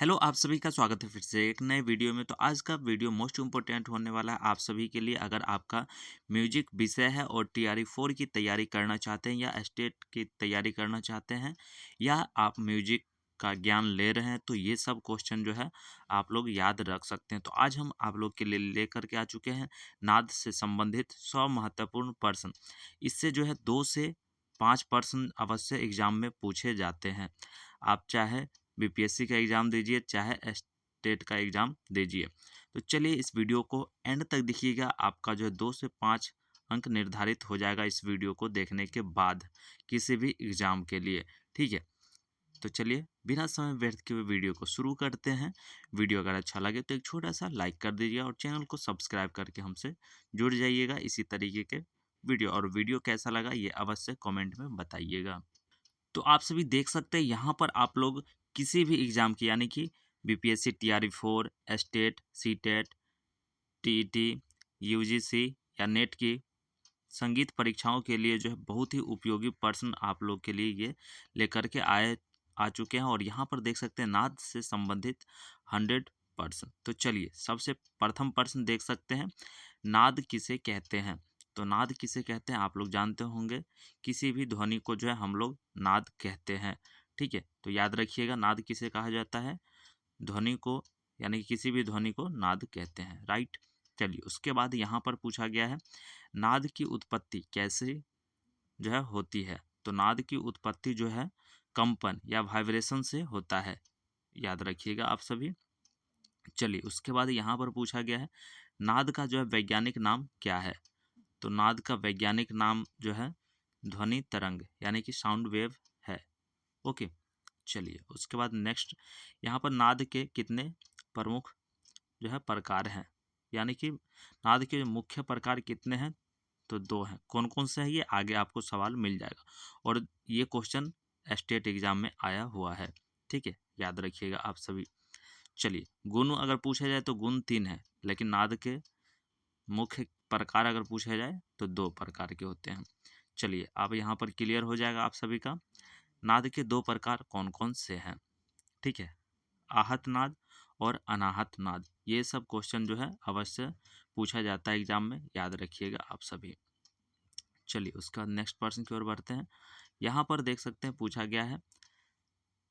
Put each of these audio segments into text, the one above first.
Hello, आप सभी का स्वागत है फिर से एक नए वीडियो में। तो आज का वीडियो मोस्ट इम्पोर्टेंट होने वाला है आप सभी के लिए। अगर आपका म्यूजिक विषय है और टीआरई 4 की तैयारी करना चाहते हैं या स्टेट की तैयारी करना चाहते हैं या आप म्यूजिक का ज्ञान ले रहे हैं, तो ये सब क्वेश्चन जो है आप लोग याद रख सकते हैं। तो आज हम आप लोग के लिए लेकर के आ चुके हैं नाद से संबंधित 100 महत्वपूर्ण प्रश्न। इससे जो है 2 से 5 प्रश्न अवश्य एग्जाम में पूछे जाते हैं। आप चाहे बीपीएससी का एग्ज़ाम दीजिए, चाहे स्टेट का एग्ज़ाम दीजिए। तो चलिए इस वीडियो को एंड तक देखिएगा, आपका जो है 2 से 5 अंक निर्धारित हो जाएगा इस वीडियो को देखने के बाद किसी भी एग्ज़ाम के लिए, ठीक है? तो चलिए बिना समय व्यर्थ किए हुए वीडियो को शुरू करते हैं। वीडियो अगर अच्छा लगे तो एक छोटा-सा लाइक कर दीजिए और चैनल को सब्सक्राइब करके हमसे जुड़ जाइएगा इसी तरीके के वीडियो। और वीडियो कैसा लगा ये अवश्य कमेंट में बताइएगा। तो आप सभी देख सकते हैं यहाँ पर आप लोग किसी भी एग्ज़ाम की यानी कि BPSC TRE 4, state, CTET, TET, UGC या नेट की संगीत परीक्षाओं के लिए जो है बहुत ही उपयोगी प्रश्न आप लोग के लिए ये लेकर के आ चुके हैं। और यहाँ पर देख सकते हैं नाद से संबंधित 100 प्रश्न। तो चलिए सबसे प्रथम प्रश्न देख सकते हैं, नाद किसे कहते हैं? तो नाद किसे कहते हैं आप लोग जानते होंगे, किसी भी ध्वनि को जो है हम लोग नाद कहते हैं, ठीक है? तो याद रखिएगा नाद किसे कहा जाता है, ध्वनि को, यानी कि किसी भी ध्वनि को नाद कहते हैं, राइट। चलिए उसके बाद यहाँ पर पूछा गया है, नाद की उत्पत्ति कैसे जो है होती है? तो नाद की उत्पत्ति जो है कंपन या वाइब्रेशन से होता है, याद रखिएगा आप सभी। चलिए उसके बाद यहाँ पर पूछा गया है, नाद का जो है वैज्ञानिक नाम क्या है? तो नाद का वैज्ञानिक नाम जो है ध्वनि तरंग यानी कि साउंड वेव है। ओके, चलिए उसके बाद नेक्स्ट, यहाँ पर नाद के कितने प्रमुख जो है प्रकार हैं, यानी कि नाद के मुख्य प्रकार कितने हैं? तो 2 हैं। कौन कौन से हैं ये आगे आपको सवाल मिल जाएगा। और ये क्वेश्चन स्टेट एग्जाम में आया हुआ है, ठीक है, याद रखिएगा आप सभी। चलिए गुण अगर पूछा जाए तो गुण 3 है, लेकिन नाद के मुख्य प्रकार अगर पूछा जाए तो 2 प्रकार के होते हैं। चलिए अब यहाँ पर क्लियर हो जाएगा आप सभी का, नाद के 2 प्रकार कौन कौन से हैं, ठीक है? आहत नाद और अनाहत नाद। ये सब क्वेश्चन जो है अवश्य पूछा जाता है एग्जाम में, याद रखिएगा आप सभी। चलिए उसका नेक्स्ट प्रश्न की ओर बढ़ते हैं। यहाँ पर देख सकते हैं पूछा गया है,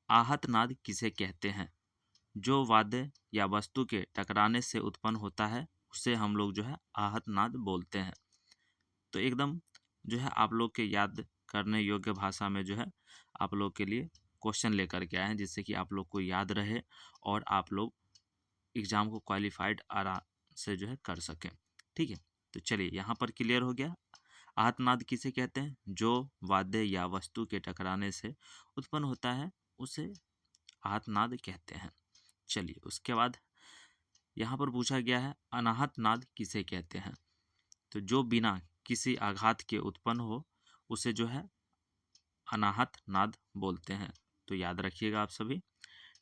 आहत नाद किसे कहते हैं? जो वाद्य या वस्तु के टकराने से उत्पन्न होता है उसे हम लोग जो है आहत नाद बोलते हैं। तो एकदम जो है आप लोग के याद करने योग्य भाषा में जो है आप लोग के लिए क्वेश्चन लेकर के आए हैं, जिससे कि आप लोग को याद रहे और आप लोग एग्जाम को क्वालिफाइड आराम से जो है कर सकें, ठीक है? तो चलिए यहाँ पर क्लियर हो गया, आर्तनाद किसे कहते हैं? जो वाद्य या वस्तु के टकराने से उत्पन्न होता है उसे आर्तनाद कहते हैं। चलिए उसके बाद यहाँ पर पूछा गया है, अनाहत नाद किसे कहते हैं? तो जो बिना किसी आघात के उत्पन्न हो उसे जो है अनाहत नाद बोलते हैं। तो याद रखिएगा आप सभी,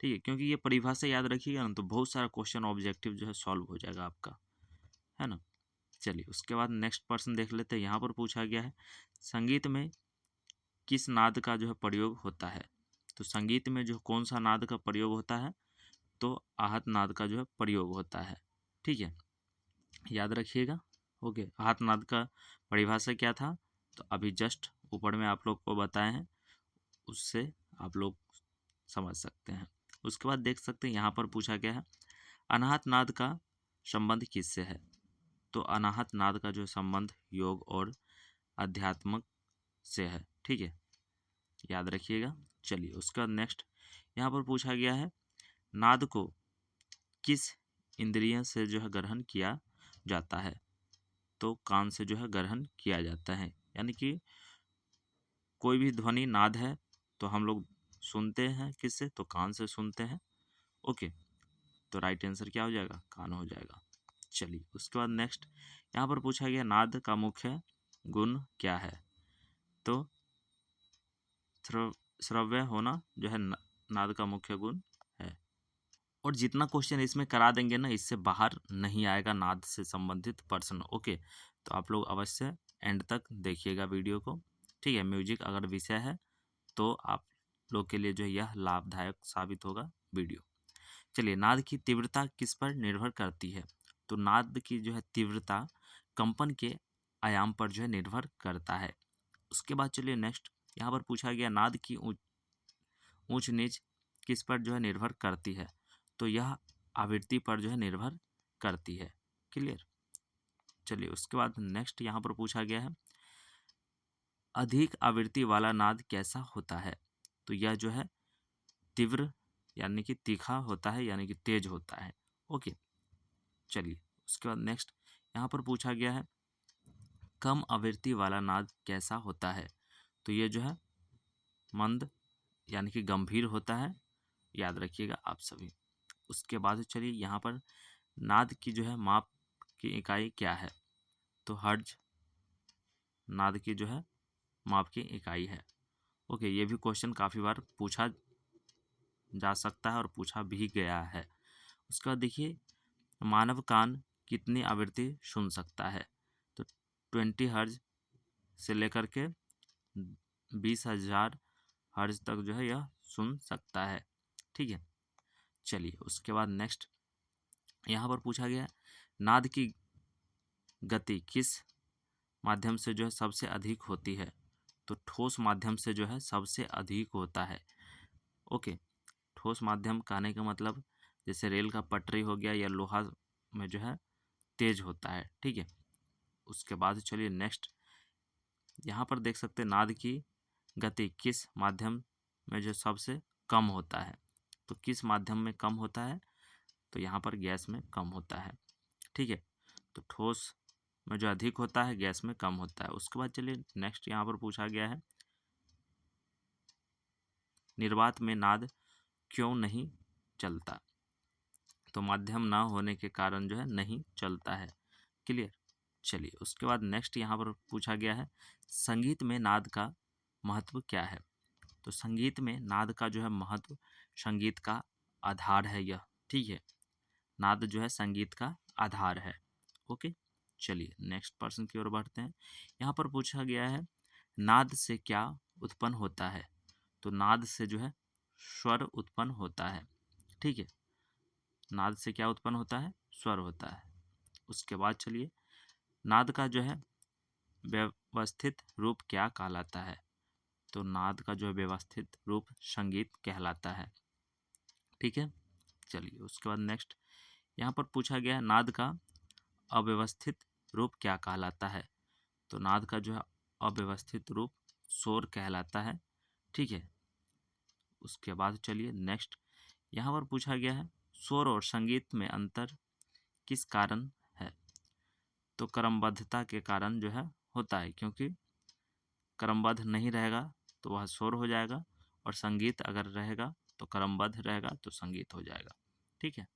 ठीक है, क्योंकि ये परिभाषा याद रखिएगा ना तो बहुत सारा क्वेश्चन ऑब्जेक्टिव जो है सॉल्व हो जाएगा आपका, है ना? चलिए उसके बाद नेक्स्ट प्रश्न देख लेते हैं। यहाँ पर पूछा गया है, संगीत में किस नाद का जो है प्रयोग होता है? तो संगीत में जो कौन सा नाद का प्रयोग होता है? तो आहत नाद का जो है प्रयोग होता है, ठीक है, याद रखिएगा। ओके, आहत नाद का परिभाषा क्या था? तो अभी जस्ट ऊपर में आप लोग को बताए हैं, उससे आप लोग समझ सकते हैं। उसके बाद देख सकते हैं यहाँ पर पूछा गया है, अनाहत नाद का संबंध किससे है? तो अनाहत नाद का जो संबंध योग और अध्यात्मक से है, ठीक है, याद रखिएगा। चलिए उसका नेक्स्ट यहाँ पर पूछा गया है, नाद को किस इंद्रिय से जो है ग्रहण किया जाता है? तो कान से जो है ग्रहण किया जाता है, यानी कि कोई भी ध्वनि नाद है तो हम लोग सुनते हैं किससे? तो कान से सुनते हैं। ओके, तो राइट आंसर क्या हो जाएगा? कान हो जाएगा। चलिए उसके बाद नेक्स्ट यहाँ पर पूछा गया, नाद का मुख्य गुण क्या है? तो श्रव्य होना जो है नाद का मुख्य गुण है। और जितना क्वेश्चन इसमें करा देंगे ना, इससे बाहर नहीं आएगा नाद से संबंधित प्रश्न। ओके, तो आप लोग अवश्य एंड तक देखिएगा वीडियो को, ठीक है? म्यूजिक अगर विषय है तो आप लोग के लिए जो है यह लाभदायक साबित होगा वीडियो। चलिए, नाद की तीव्रता किस पर निर्भर करती है? तो नाद की जो है तीव्रता कंपन के आयाम पर जो है निर्भर करता है। उसके बाद चलिए नेक्स्ट, यहाँ पर पूछा गया नाद की ऊंच नीच किस पर जो है निर्भर करती है? तो यह आवृत्ति पर जो है निर्भर करती है। क्लियर? चलिए, उसके बाद नेक्स्ट यहाँ पर पूछा गया है अधिक आवृत्ति वाला नाद कैसा होता है? तो यह जो है तीव्र यानी कि तीखा होता है, यानी कि तेज होता है। ओके, चलिए उसके बाद नेक्स्ट यहाँ पर पूछा गया है कम आवृत्ति वाला नाद कैसा होता है? तो ये जो है मंद यानी कि गंभीर होता है, याद रखिएगा आप सभी। उसके बाद चलिए यहाँ पर नाद की जो है माप की इकाई क्या है? तो हर्ज नाद की जो है माप की इकाई है। ओके, ये भी क्वेश्चन काफ़ी बार पूछा जा सकता है और पूछा भी गया है। उसके बाद देखिए मानव कान कितनी आवृत्ति सुन सकता है? तो 20 हर्ज से लेकर के 20,000 हर्ज तक जो है यह सुन सकता है। ठीक है, चलिए उसके बाद नेक्स्ट यहाँ पर पूछा गया नाद की गति किस माध्यम से जो है सबसे अधिक होती है? तो ठोस माध्यम से जो है सबसे अधिक होता है। ओके, ठोस माध्यम कहने का मतलब जैसे रेल का पटरी हो गया या लोहा में जो है तेज होता है। ठीक है, उसके बाद चलिए नेक्स्ट यहाँ पर देख सकते हैं नाद की गति किस माध्यम में जो सबसे कम होता है? तो किस माध्यम में कम होता है? तो यहाँ पर गैस में कम होता है। ठीक है, तो ठोस में जो अधिक होता है, गैस में कम होता है। उसके बाद चलिए नेक्स्ट यहाँ पर पूछा गया है निर्वात में नाद क्यों नहीं चलता? तो माध्यम ना होने के कारण जो है नहीं चलता है। क्लियर? चलिए उसके बाद नेक्स्ट यहाँ पर पूछा गया है संगीत में नाद का महत्व क्या है? तो संगीत में नाद का जो है महत्व संगीत का आधार है यह। ठीक है, नाद जो है संगीत का आधार है। ओके, चलिए नेक्स्ट पर्सन की ओर बढ़ते हैं। यहाँ पर पूछा गया है नाद से क्या उत्पन्न होता है? तो नाद से जो है स्वर उत्पन्न होता है। ठीक है, नाद से क्या उत्पन्न होता है? स्वर होता है। उसके बाद चलिए नाद का जो है व्यवस्थित रूप क्या कहलाता है? तो नाद का जो है व्यवस्थित रूप संगीत कहलाता है। ठीक है, चलिए उसके बाद नेक्स्ट यहाँ पर पूछा गया है नाद का अव्यवस्थित रूप क्या कहलाता है? तो नाद का जो है अव्यवस्थित रूप शोर कहलाता है। ठीक है, उसके बाद चलिए नेक्स्ट यहाँ पर पूछा गया है शोर और संगीत में अंतर किस कारण है? तो क्रमबद्धता के कारण जो है होता है, क्योंकि क्रमबद्ध नहीं रहेगा तो वह शोर हो जाएगा और संगीत अगर रहेगा तो क्रमबद्ध रहेगा तो संगीत हो जाएगा। ठीक है,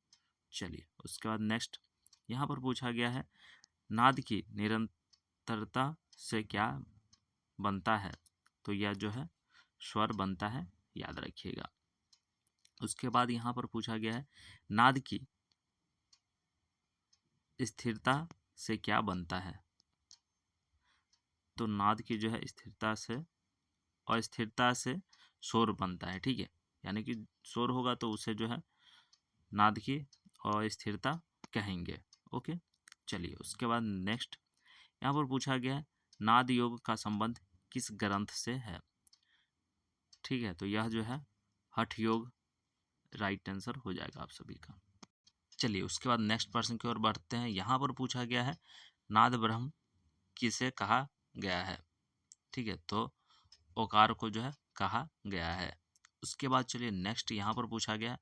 चलिए उसके बाद नेक्स्ट यहाँ पर पूछा गया है नाद की निरंतरता से क्या बनता है? तो यह जो है स्वर बनता है, याद रखिएगा। उसके बाद यहाँ पर पूछा गया है नाद की स्थिरता से क्या बनता है? तो नाद की जो है स्थिरता से और स्थिरता से शोर बनता है। ठीक है, यानी कि शोर होगा तो उसे जो है नाद की अस्थिरता कहेंगे। ओके, चलिए उसके बाद नेक्स्ट यहाँ पर पूछा गया है नाद योग का संबंध किस ग्रंथ से है? ठीक है, तो यह जो है हठ योग राइट आंसर हो जाएगा आप सभी का। चलिए उसके बाद नेक्स्ट पर्सन की ओर बढ़ते हैं। यहाँ पर पूछा गया है नाद ब्रह्म किसे कहा गया है? ठीक है, तो ओकार को जो है कहा गया है। उसके बाद चलिए नेक्स्ट यहाँ पर पूछा गया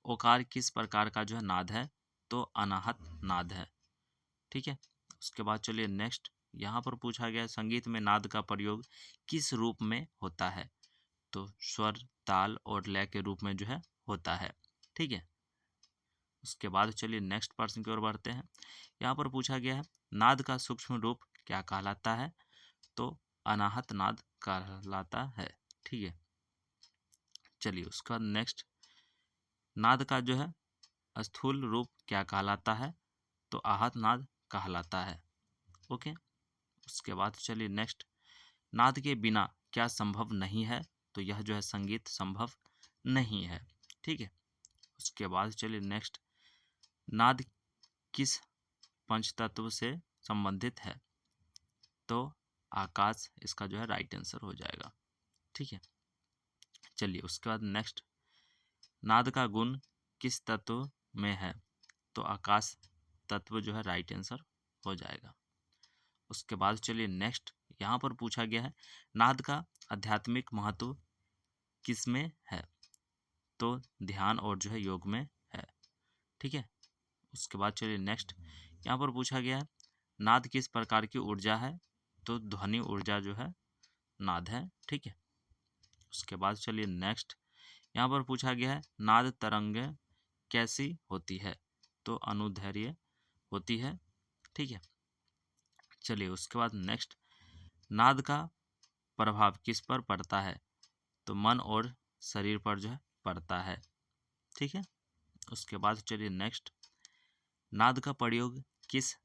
ओकार किस प्रकार का जो है नाद है? तो अनाहत नाद है। ठीक है, उसके बाद चलिए नेक्स्ट यहाँ पर पूछा गया संगीत में नाद का प्रयोग किस रूप में होता है? तो स्वर, ताल और लय के रूप में जो है होता है। ठीक है, उसके बाद चलिए नेक्स्ट पर्सन की ओर बढ़ते हैं। यहाँ पर पूछा गया है नाद का सूक्ष्म रूप क्या कहलाता है? तो अनाहत नाद कहलाता है। ठीक है, चलिए उसका नेक्स्ट नाद का जो है स्थूल रूप क्या कहलाता है? तो आहत नाद कहलाता है। ओके, उसके बाद चलिए नेक्स्ट नाद के बिना क्या संभव नहीं है? तो यह जो है संगीत संभव नहीं है। ठीक है, उसके बाद चलिए नेक्स्ट, नाद किस पंच तत्व से संबंधित है? तो आकाश इसका जो है राइट आंसर हो जाएगा। ठीक है, चलिए उसके बाद नेक्स्ट, नाद का गुण किस तत्व में है? तो आकाश तत्व जो है राइट आंसर हो जाएगा। उसके बाद चलिए नेक्स्ट, यहाँ पर पूछा गया है नाद का आध्यात्मिक महत्व किसमें है? तो ध्यान और जो है योग में है। ठीक है, उसके बाद चलिए नेक्स्ट, यहाँ पर पूछा गया है नाद किस प्रकार की ऊर्जा है? तो ध्वनि ऊर्जा जो है नाद है। ठीक है, उसके बाद चलिए नेक्स्ट, यहाँ पर पूछा गया है नाद तरंगे कैसी होती है? तो अनुदैर्घ्य होती है। ठीक है, चलिए उसके बाद नेक्स्ट, नाद का प्रभाव किस पर पड़ता है? तो मन और शरीर पर जो है पड़ता है। ठीक है, उसके बाद चलिए नेक्स्ट, नाद का प्रयोग किस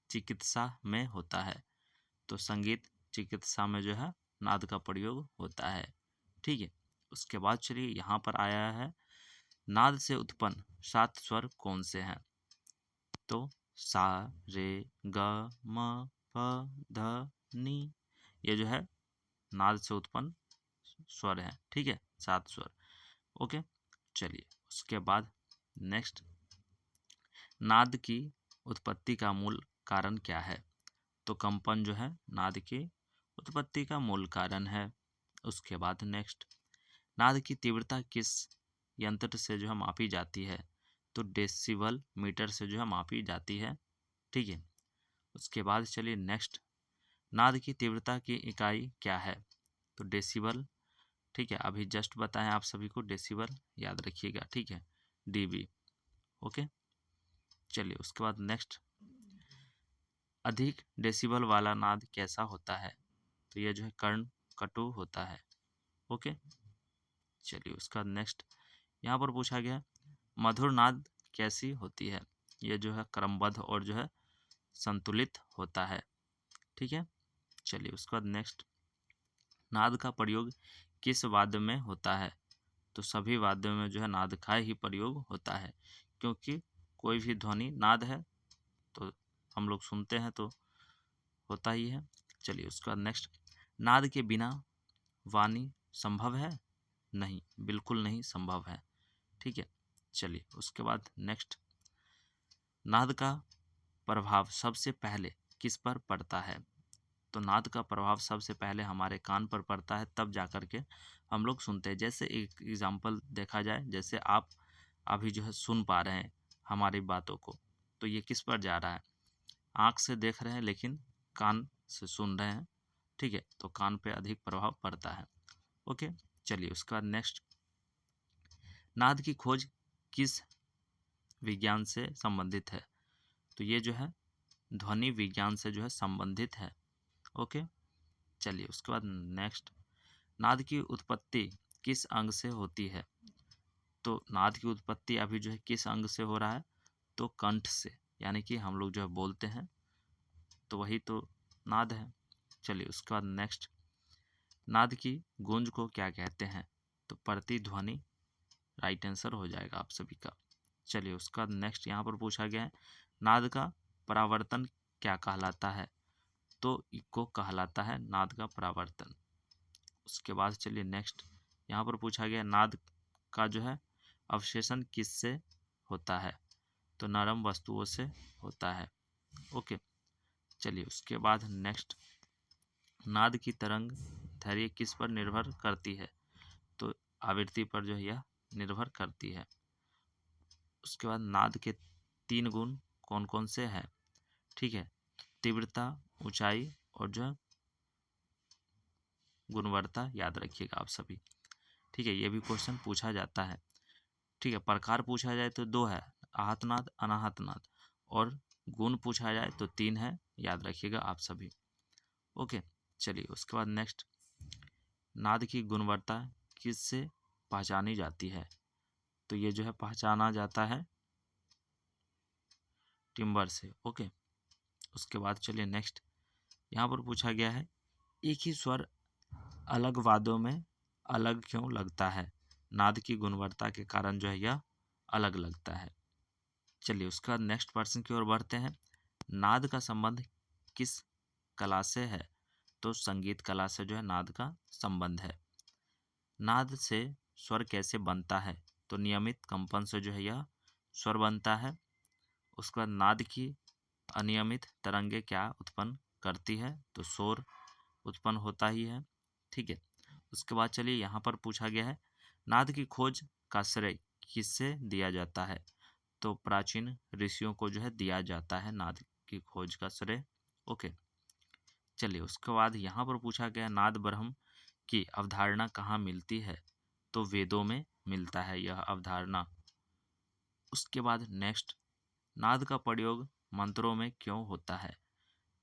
चिकित्सा में होता है? तो संगीत चिकित्सा में जो है नाद का प्रयोग होता है। ठीक है, उसके बाद चलिए यहाँ पर आया है नाद से उत्पन्न 7 स्वर कौन से हैं? तो सा, रे, ग, म, प, ध, नी, ये जो है नाद से उत्पन्न स्वर हैं। ठीक है, 7 स्वर। ओके, चलिए उसके बाद नेक्स्ट, नाद की उत्पत्ति का मूल कारण क्या है? तो कंपन जो है नाद की उत्पत्ति का मूल कारण है। उसके बाद नेक्स्ट, नाद की तीव्रता किस यंत्र से जो है मापी जाती है? तो डेसिबल मीटर से जो है मापी जाती है। ठीक है, उसके बाद चलिए नेक्स्ट, नाद की तीव्रता की इकाई क्या है? तो डेसिबल। ठीक है, अभी जस्ट बताएं आप सभी को, डेसिबल याद रखिएगा। ठीक है, डीबी। ओके, चलिए उसके बाद नेक्स्ट, अधिक डेसिबल वाला नाद कैसा होता है? तो ये जो है कर्ण कटु होता है। ओके, चलिए उसका बाद नेक्स्ट, यहाँ पर पूछा गया मधुर नाद कैसी होती है? ये जो है क्रमबद्ध और जो है संतुलित होता है। ठीक है, चलिए उसके बाद नेक्स्ट, नाद का प्रयोग किस वाद्य में होता है? तो सभी वाद्यों में जो है नाद का ही प्रयोग होता है, क्योंकि कोई भी ध्वनि नाद है तो हम लोग सुनते हैं तो होता ही है। चलिए उसका नेक्स्ट, नाद के बिना वाणी संभव है? नहीं, बिल्कुल नहीं संभव है। ठीक है, चलिए उसके बाद नेक्स्ट, नाद का प्रभाव सबसे पहले किस पर पड़ता है? तो नाद का प्रभाव सबसे पहले हमारे कान पर पड़ता है, तब जा कर के हम लोग सुनते हैं। जैसे एक एग्जांपल देखा जाए, जैसे आप अभी जो है सुन पा रहे हैं हमारी बातों को, तो ये किस पर जा रहा है? आँख से देख रहे हैं लेकिन कान से सुन रहे हैं। ठीक है, तो कान पे अधिक प्रभाव पड़ता है। ओके, चलिए उसके बाद नेक्स्ट, नाद की खोज किस विज्ञान से संबंधित है? तो ये जो है ध्वनि विज्ञान से जो है संबंधित है। ओके, चलिए उसके बाद नेक्स्ट, नाद की उत्पत्ति किस अंग से होती है? तो नाद की उत्पत्ति अभी जो है किस अंग से हो रहा है? तो कंठ से, यानी कि हम लोग जो है बोलते हैं तो वही तो नाद है। चलिए उसके बाद नेक्स्ट, नाद की गूंज को क्या कहते हैं? तो प्रतिध्वनि राइट आंसर हो जाएगा आप सभी का। चलिए उसका नेक्स्ट, यहाँ पर पूछा गया है नाद का परावर्तन क्या कहलाता है? तो इको कहलाता है नाद का परावर्तन। उसके बाद चलिए नेक्स्ट, यहाँ पर पूछा गया नाद का जो है अवशेषण किससे होता है? तो नरम वस्तुओं से होता है। ओके, चलिए उसके बाद नेक्स्ट, नाद की तरंग दैर्घ्य किस पर निर्भर करती है? तो आवृत्ति पर जो है यह निर्भर करती है। उसके बाद नाद के 3 गुण कौन कौन से हैं? ठीक है, तीव्रता, ऊंचाई और जो है गुणवत्ता याद रखिएगा आप सभी। ठीक है, ये भी क्वेश्चन पूछा जाता है। ठीक है, प्रकार पूछा जाए तो 2 है, आहत नाद, अनाहत नाद, और गुण पूछा जाए तो 3 है, याद रखिएगा आप सभी। ओके, चलिए उसके बाद नेक्स्ट, नाद की गुणवत्ता किससे पहचानी जाती है? तो ये जो है पहचाना जाता है टिम्बर से। ओके, उसके बाद चलिए नेक्स्ट, यहाँ पर पूछा गया है, एक ही स्वर अलग वाद्यों में अलग क्यों लगता है? नाद की गुणवत्ता के कारण जो है यह अलग लगता है। चलिए उसका नेक्स्ट प्रश्न की ओर बढ़ते हैं। नाद का संबंध किस कला से है? तो संगीत कला से जो है नाद का संबंध है। नाद से स्वर कैसे बनता है? तो नियमित कंपन से जो है यह स्वर बनता है। उसके बाद नाद की अनियमित तरंगे क्या उत्पन्न करती है? तो शोर उत्पन्न होता ही है। ठीक है। उसके बाद चलिए यहाँ पर पूछा गया है, नाद की खोज का श्रेय किससे दिया जाता है? तो प्राचीन ऋषियों को जो है दिया जाता है नाद की खोज का श्रेय। ओके। चलिए उसके बाद यहाँ पर पूछा गया, नाद ब्रह्म की अवधारणा कहाँ मिलती है? तो वेदों में मिलता है यह अवधारणा। उसके बाद नेक्स्ट, नाद का प्रयोग मंत्रों में क्यों होता है?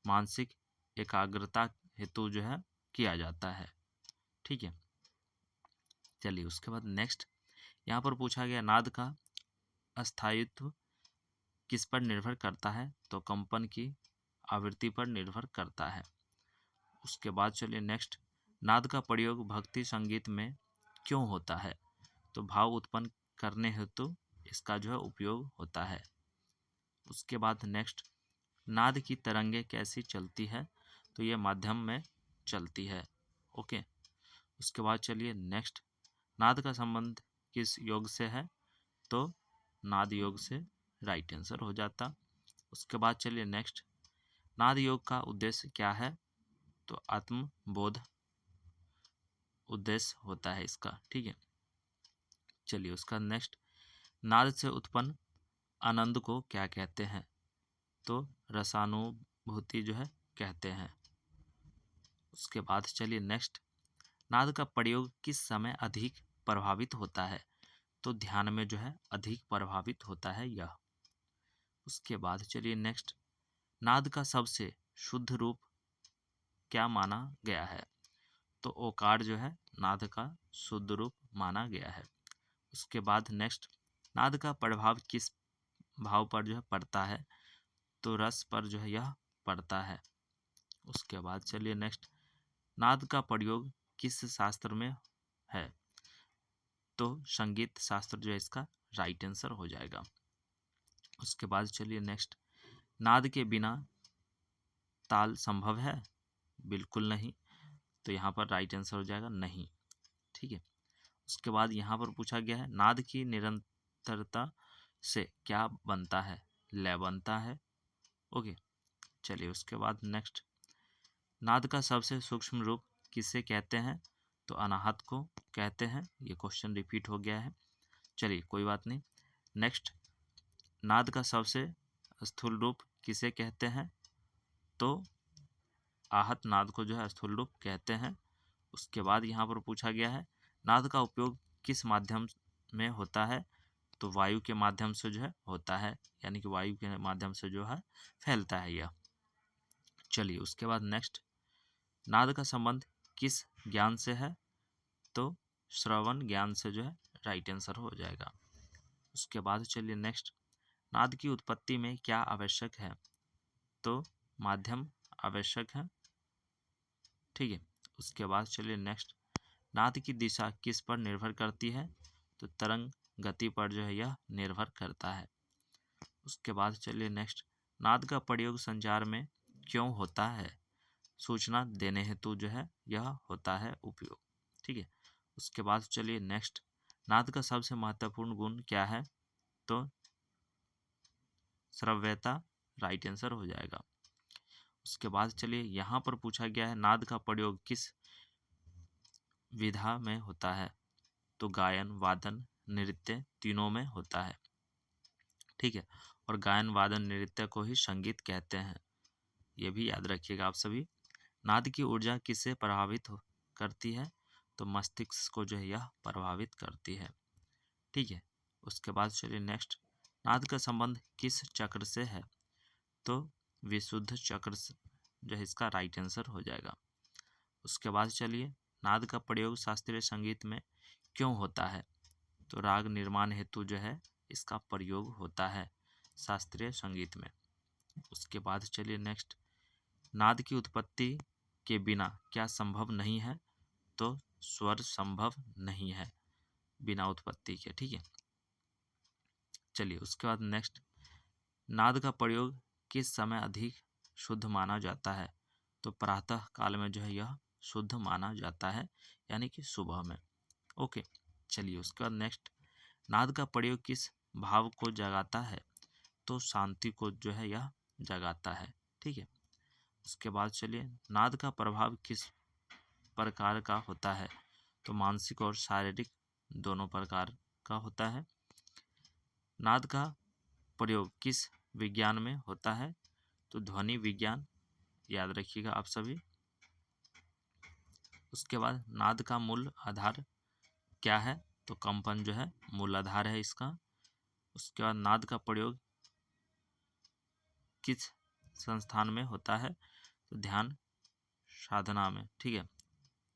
मानसिक एकाग्रता हेतु जो है किया जाता है। ठीक है। चलिए उसके बाद नेक्स्ट यहाँ पर पूछा गया, नाद का अस्थायित्व किस पर निर्भर करता है? तो कंपन की आवृत्ति पर निर्भर करता है। उसके बाद चलिए नेक्स्ट, नाद का प्रयोग भक्ति संगीत में क्यों होता है? तो भाव उत्पन्न करने हेतु इसका जो है उपयोग होता है। उसके बाद नेक्स्ट, नाद की तरंगे कैसी चलती है? तो ये माध्यम में चलती है। ओके। उसके बाद चलिए नेक्स्ट, नाद का संबंध किस योग से है? तो नाद योग से राइट आंसर हो जाता। उसके बाद चलिए नेक्स्ट, नाद योग का उद्देश्य क्या है? तो आत्मबोध उद्देश्य होता है इसका। ठीक है। चलिए उसका नेक्स्ट, नाद से उत्पन्न आनंद को क्या कहते हैं? तो रसानुभूति जो है कहते हैं। उसके बाद चलिए नेक्स्ट, नाद का प्रयोग किस समय अधिक प्रभावित होता है? तो ध्यान में जो है अधिक प्रभावित होता है यह। उसके बाद चलिए नेक्स्ट, नाद का सबसे शुद्ध रूप क्या माना गया है? तो ओकार जो है नाद का शुद्ध रूप माना गया है। उसके बाद नेक्स्ट, नाद का प्रभाव किस भाव पर जो है पड़ता है? तो रस पर जो है यह पड़ता है। उसके बाद चलिए नेक्स्ट, नाद का प्रयोग किस शास्त्र में है? तो संगीत शास्त्र जो है इसका राइट आंसर हो जाएगा। उसके बाद चलिए नेक्स्ट, नाद के बिना ताल संभव है? बिल्कुल नहीं। तो यहाँ पर राइट आंसर हो जाएगा नहीं। ठीक है। उसके बाद यहाँ पर पूछा गया है, नाद की निरंतरता से क्या बनता है? लय बनता है। ओके। चलिए उसके बाद नेक्स्ट, नाद का सबसे सूक्ष्म रूप किसे कहते हैं? तो अनाहत को कहते हैं। ये क्वेश्चन रिपीट हो गया है। चलिए कोई बात नहीं। नेक्स्ट, नाद का सबसे स्थूल रूप किसे कहते हैं? तो आहत नाद को जो है स्थूल रूप कहते हैं। उसके बाद यहाँ पर पूछा गया है, नाद का उपयोग किस माध्यम में होता है? तो वायु के माध्यम से जो है होता है, यानी कि वायु के माध्यम से जो है फैलता है यह। चलिए उसके बाद नेक्स्ट, नाद का संबंध किस ज्ञान से है? तो श्रवण ज्ञान से जो है राइट आंसर हो जाएगा। उसके बाद चलिए नेक्स्ट, नाद की उत्पत्ति में क्या आवश्यक है? तो माध्यम आवश्यक है। ठीक है। उसके बाद चलिए नेक्स्ट, नाद की दिशा किस पर निर्भर करती है? तो तरंग गति पर जो है यह निर्भर करता है। उसके बाद चलिए नेक्स्ट, नाद का प्रयोग संचार में क्यों होता है? सूचना देने हेतु जो है यह होता है उपयोग। ठीक है। उसके बाद चलिए नेक्स्ट, नाद का सबसे महत्वपूर्ण गुण क्या है? तो श्रव्यता राइट आंसर हो जाएगा। उसके बाद चलिए यहाँ पर पूछा गया है, नाद का प्रयोग किस विधा में होता है? तो गायन वादन नृत्य तीनों में होता है। ठीक है। और गायन वादन नृत्य को ही संगीत कहते हैं, ये भी याद रखिएगा आप सभी। नाद की ऊर्जा किससे प्रभावित करती है? तो मस्तिष्क को जो है यह प्रभावित करती है। ठीक है। उसके बाद चलिए नेक्स्ट, नाद का संबंध किस चक्र से है? तो विशुद्ध चक्र से जो है इसका राइट आंसर हो जाएगा। उसके बाद चलिए, नाद का प्रयोग शास्त्रीय संगीत में क्यों होता है? तो राग निर्माण हेतु जो है इसका प्रयोग होता है शास्त्रीय संगीत में। उसके बाद चलिए नेक्स्ट, नाद की उत्पत्ति के बिना क्या संभव नहीं है? तो स्वर संभव नहीं है। बिना उत्पत्ति के, ठीक है। चलिए उसके बाद नेक्स्ट, नाद का प्रयोग किस समय अधिक शुद्ध माना जाता है? तो प्रातः काल में जो है यह शुद्ध माना जाता है, यानी कि सुबह में। ओके, चलिए उसके बाद नेक्स्ट, नाद का प्रयोग किस भाव को जगाता है? तो शांति को जो है यह जगाता है, ठीक है। उसके बाद चलिए, नाद का प्रभाव किस प्रकार का होता है? तो मानसिक और शारीरिक दोनों प्रकार का होता है। नाद का प्रयोग किस विज्ञान में होता है? तो ध्वनि विज्ञान, याद रखिएगा आप सभी। उसके बाद नाद का मूल आधार क्या है? तो कंपन जो है मूल आधार है इसका। उसके बाद नाद का प्रयोग किस संस्थान में होता है? तो ध्यान साधना में, ठीक है।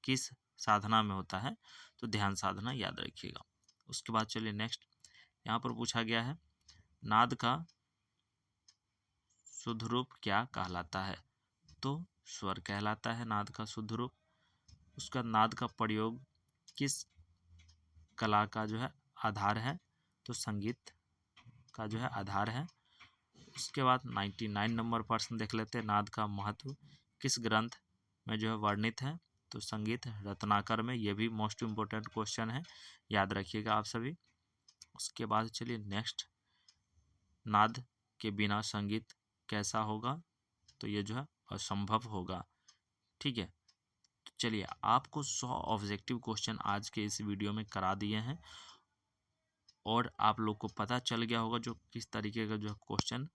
किस साधना में होता है? तो ध्यान साधना, याद रखिएगा। उसके बाद चलिए नेक्स्ट, यहाँ पर पूछा गया है, नाद का शुद्ध रूप क्या कहलाता है? तो स्वर कहलाता है नाद का शुद्ध रूप। उसका नाद का प्रयोग किस कला का जो है आधार है? तो संगीत का जो है आधार है। उसके बाद 99 नंबर प्रश्न देख लेते हैं, नाद का महत्व किस ग्रंथ में जो है वर्णित है? तो संगीत रत्नाकर में। ये भी मोस्ट इम्पोर्टेंट क्वेश्चन है, याद रखिएगा आप सभी। उसके बाद चलिए नेक्स्ट, नाद के बिना संगीत कैसा होगा? तो ये जो है असंभव होगा, ठीक है। तो चलिए, आपको 100 ऑब्जेक्टिव क्वेश्चन आज के इस वीडियो में करा दिए हैं और आप लोग को पता चल गया होगा जो किस तरीके का जो क्वेश्चन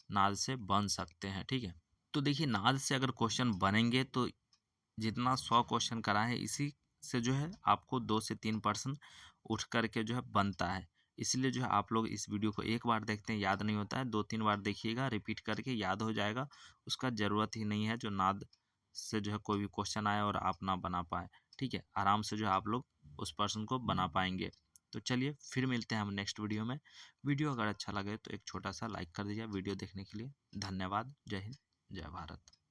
नाद से बन सकते हैं, ठीक है। तो देखिए, नाद से अगर क्वेश्चन बनेंगे तो जितना 100 क्वेश्चन करा है, इसी से जो है आपको 2 से 3% उठ करके जो है बनता है। इसलिए जो है आप लोग इस वीडियो को एक बार देखते हैं, याद नहीं होता है, 2-3 बार देखिएगा, रिपीट करके याद हो जाएगा। उसका ज़रूरत ही नहीं है जो नाद से जो है कोई भी क्वेश्चन आए और आप ना बना पाए, ठीक है। आराम से जो है आप लोग उस पर्सन को बना पाएंगे। तो चलिए फिर मिलते हैं हम नेक्स्ट वीडियो में। वीडियो अगर अच्छा लगे तो एक छोटा सा लाइक कर दीजिए। वीडियो देखने के लिए धन्यवाद। जय हिंद, जय भारत।